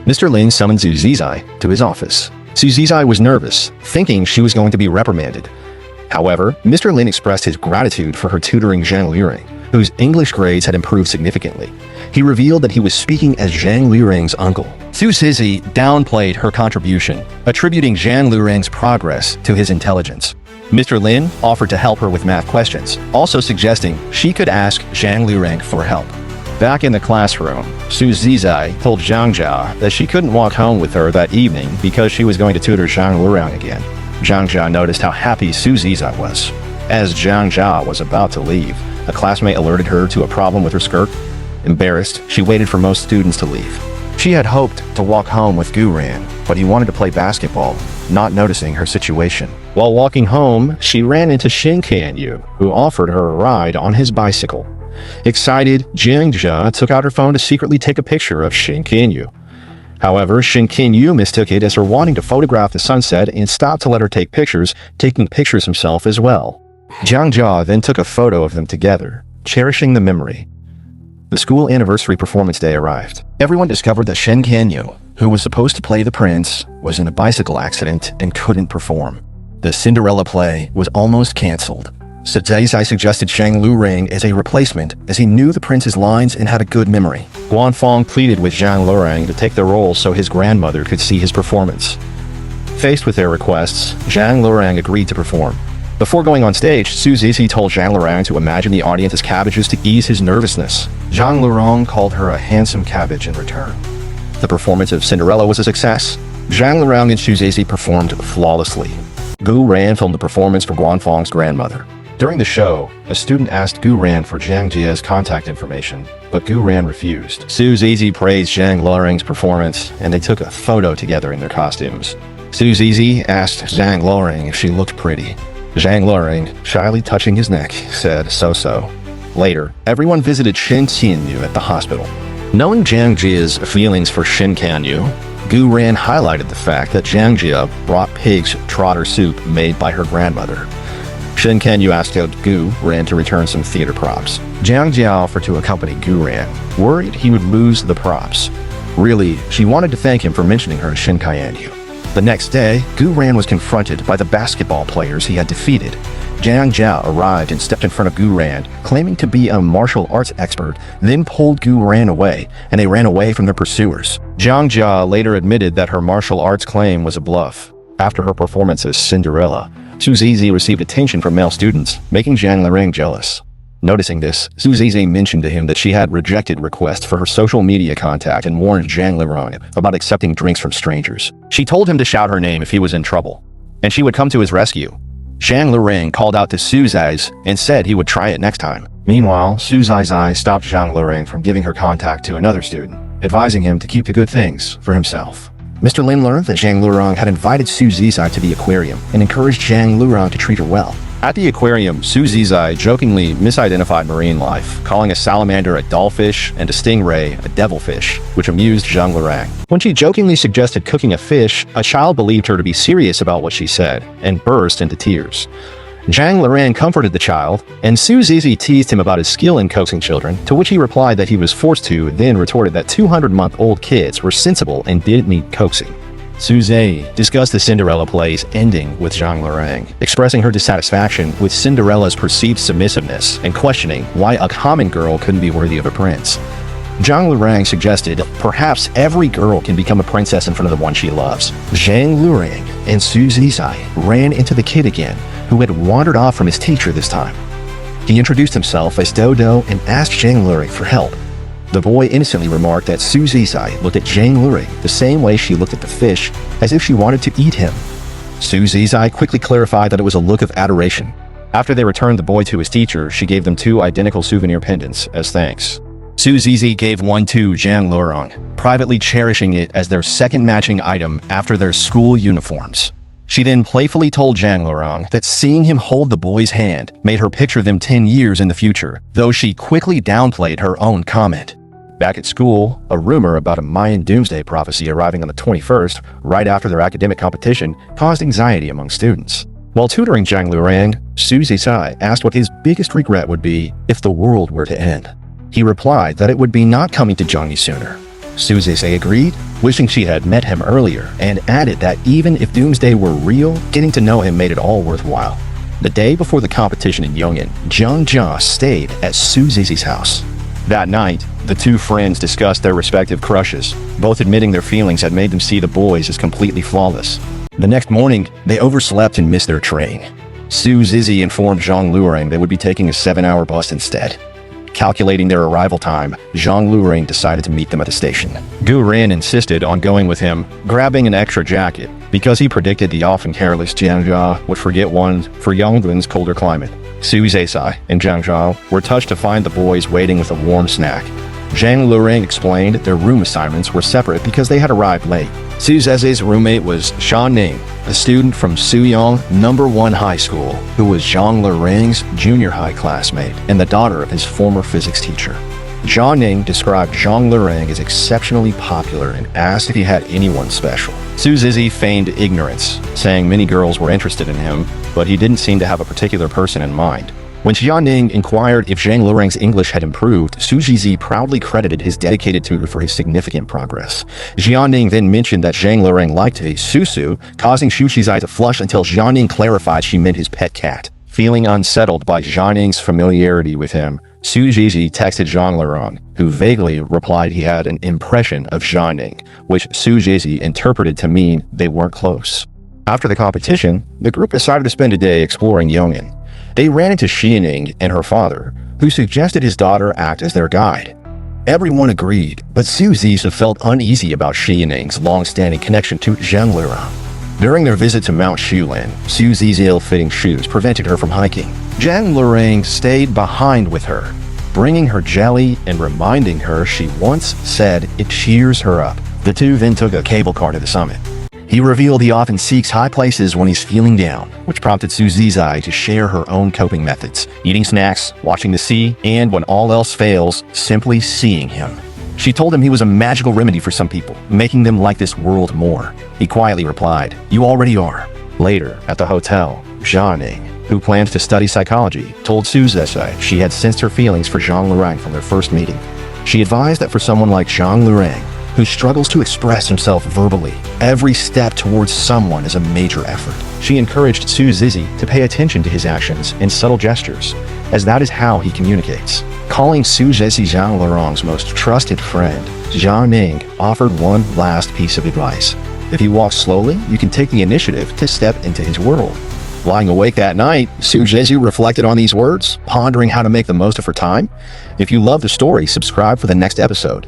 Mr. Lin summoned Su Zizai to his office. Su Zizai was nervous, thinking she was going to be reprimanded. However, Mr. Lin expressed his gratitude for her tutoring Zhang Liuring, whose English grades had improved significantly. He revealed that he was speaking as Zhang Liuring's uncle. Su Zizai downplayed her contribution, attributing Zhang Liuring's progress to his intelligence. Mr. Lin offered to help her with math questions, also suggesting she could ask Zhang Liuring for help. Back in the classroom, Su Zizai told Zhang Jia that she couldn't walk home with her that evening because she was going to tutor Zhang Liuring again. Zhang Jia noticed how happy Su Zizai was. As Zhang Jia was about to leave, a classmate alerted her to a problem with her skirt. Embarrassed, she waited for most students to leave. She had hoped to walk home with Gu Ran, but he wanted to play basketball, not noticing her situation. While walking home, she ran into Shin Kanyu, who offered her a ride on his bicycle. Excited, Zhang Jia took out her phone to secretly take a picture of Shin Kanyu. However, Shin Kanyu mistook it as her wanting to photograph the sunset and stopped to let her take pictures, taking pictures himself as well. Zhang Jia then took a photo of them together, cherishing the memory. The school anniversary performance day arrived. Everyone discovered that Shin Kanyu, who was supposed to play the prince, was in a bicycle accident and couldn't perform. The Cinderella play was almost cancelled. Su Zizai suggested Zhang Liuring as a replacement, as he knew the prince's lines and had a good memory. Guanfang pleaded with Zhang Liuring to take the role so his grandmother could see his performance. Faced with their requests, Zhang Liuring agreed to perform. Before going on stage, Su Zizai told Zhang Liuring to imagine the audience as cabbages to ease his nervousness. Zhang Liuring called her a handsome cabbage in return. The performance of Cinderella was a success. Zhang Liuring and Su Zizai performed flawlessly. Gu Ran filmed the performance for Guanfang's grandmother. During the show, a student asked Gu Ran for Zhang Jia's contact information, but Gu Ran refused. Su Zizai praised Zhang Liuring's performance, and they took a photo together in their costumes. Su Zizai asked Zhang Liuring if she looked pretty. Zhang Liuring, shyly touching his neck, said so-so. Later, everyone visited Shin Kanyu at the hospital. Knowing Zhang Jia's feelings for Shin Kanyu, Gu Ran highlighted the fact that Zhang Jia brought pig's trotter soup made by her grandmother. Shin Kanyu asked Gu Ran to return some theater props. Zhang Jia offered to accompany Gu Ran, worried he would lose the props. Really, she wanted to thank him for mentioning her to Shin Kanyu. The next day, Gu Ran was confronted by the basketball players he had defeated. Zhang Jia arrived and stepped in front of Gu Ran, claiming to be a martial arts expert, then pulled Gu Ran away, and they ran away from their pursuers. Zhang Jia later admitted that her martial arts claim was a bluff. After her performance as Cinderella, Su Zizai received attention from male students, making Zhang Liuring jealous. Noticing this, Su Zizai mentioned to him that she had rejected requests for her social media contact and warned Zhang Liuring about accepting drinks from strangers. She told him to shout her name if he was in trouble, and she would come to his rescue. Zhang Liuring called out to Su Zizai and said he would try it next time. Meanwhile, Su Zizai stopped Zhang Liuring from giving her contact to another student, advising him to keep the good things for himself. Mr. Lin learned that Zhang Liuring had invited Su Zizai to the aquarium and encouraged Zhang Liuring to treat her well. At the aquarium, Su Zizai jokingly misidentified marine life, calling a salamander a dollfish and a stingray a devilfish, which amused Zhang Liuring. When she jokingly suggested cooking a fish, a child believed her to be serious about what she said and burst into tears. Zhang Liuring comforted the child, and Su Zizai teased him about his skill in coaxing children, to which he replied that he was forced to, then retorted that 200-month-old kids were sensible and didn't need coaxing. Su Zizai discussed the Cinderella play's ending with Zhang Liuring, expressing her dissatisfaction with Cinderella's perceived submissiveness and questioning why a common girl couldn't be worthy of a prince. Zhang Liuring suggested perhaps every girl can become a princess in front of the one she loves. Zhang Liuring and Su Zizai ran into the kid again, who had wandered off from his teacher this time. He introduced himself as Dodo and asked Zhang Liuring for help. The boy innocently remarked that Su Zizai looked at Zhang Liuring the same way she looked at the fish, as if she wanted to eat him. Su Zizai quickly clarified that it was a look of adoration. After they returned the boy to his teacher, she gave them 2 identical souvenir pendants as thanks. Su Zizai gave one to Zhang Liuring, privately cherishing it as their second matching item after their school uniforms. She then playfully told Zhang Liuring that seeing him hold the boy's hand made her picture them 10 years in the future, though she quickly downplayed her own comment. Back at school, a rumor about a Mayan doomsday prophecy arriving on the 21st, right after their academic competition, caused anxiety among students. While tutoring Zhang Liuring, Su Zizai asked what his biggest regret would be if the world were to end. He replied that it would be not coming to Zhongyi sooner. Su Zizi agreed, wishing she had met him earlier, and added that even if Doomsday were real, getting to know him made it all worthwhile. The day before the competition in Yongan, Zhang Jia stayed at Su Zizi's house. That night, the two friends discussed their respective crushes, both admitting their feelings had made them see the boys as completely flawless. The next morning, they overslept and missed their train. Su Zizi informed Zhang Luring they would be taking a 7-hour bus instead. Calculating their arrival time, Zhang Luring decided to meet them at the station. Gu Rin insisted on going with him, grabbing an extra jacket, because he predicted the often careless Zhang Jia would forget one for Yongan's colder climate. Su Zizai and Zhang Jia were touched to find the boys waiting with a warm snack. Zhang Luring explained their room assignments were separate because they had arrived late. Su Zizi's roommate was Sha Ning, a student from Suyong No. 1 High School, who was Zhang Luring's junior high classmate and the daughter of his former physics teacher. Zhang Ning described Zhang Luring as exceptionally popular and asked if he had anyone special. Su Zizi feigned ignorance, saying many girls were interested in him, but he didn't seem to have a particular person in mind. When Zhang Ning inquired if Zhang Luring's English had improved, Su Zizi proudly credited his dedicated tutor for his significant progress. Zhang Ning then mentioned that Zhang Luring liked a susu, causing Su Zizi to flush until Zhang Ning clarified she meant his pet cat. Feeling unsettled by Zhang Ning's familiarity with him, Su Zizi texted Zhang Luring, who vaguely replied he had an impression of Zhang Ning, which Su Zizi interpreted to mean they weren't close. After the competition, the group decided to spend a day exploring Yongan. They ran into Xianing and her father, who suggested his daughter act as their guide. Everyone agreed, but Su Zizi felt uneasy about Xianing's long-standing connection to Zhang Luring. During their visit to Mount Shulin, Su Zizi's ill-fitting shoes prevented her from hiking. Zhang Luring stayed behind with her, bringing her jelly and reminding her she once said it cheers her up. The two then took a cable car to the summit. He revealed he often seeks high places when he's feeling down, which prompted Su Zizi to share her own coping methods, eating snacks, watching the sea, and when all else fails, simply seeing him. She told him he was a magical remedy for some people, making them like this world more. He quietly replied, "You already are." Later, at the hotel, Zhang Ning, who planned to study psychology, told Su Zizi she had sensed her feelings for Zhang Luring from their first meeting. She advised that for someone like Zhang Luring, who struggles to express himself verbally, every step towards someone is a major effort. She encouraged Su Zizi to pay attention to his actions and subtle gestures, as that is how he communicates. Calling Su Zizi Zhang Luring's most trusted friend, Zhang Ning offered one last piece of advice. If he walks slowly, you can take the initiative to step into his world. Lying awake that night, Su Zizi reflected on these words, pondering how to make the most of her time. If you love the story, subscribe for the next episode.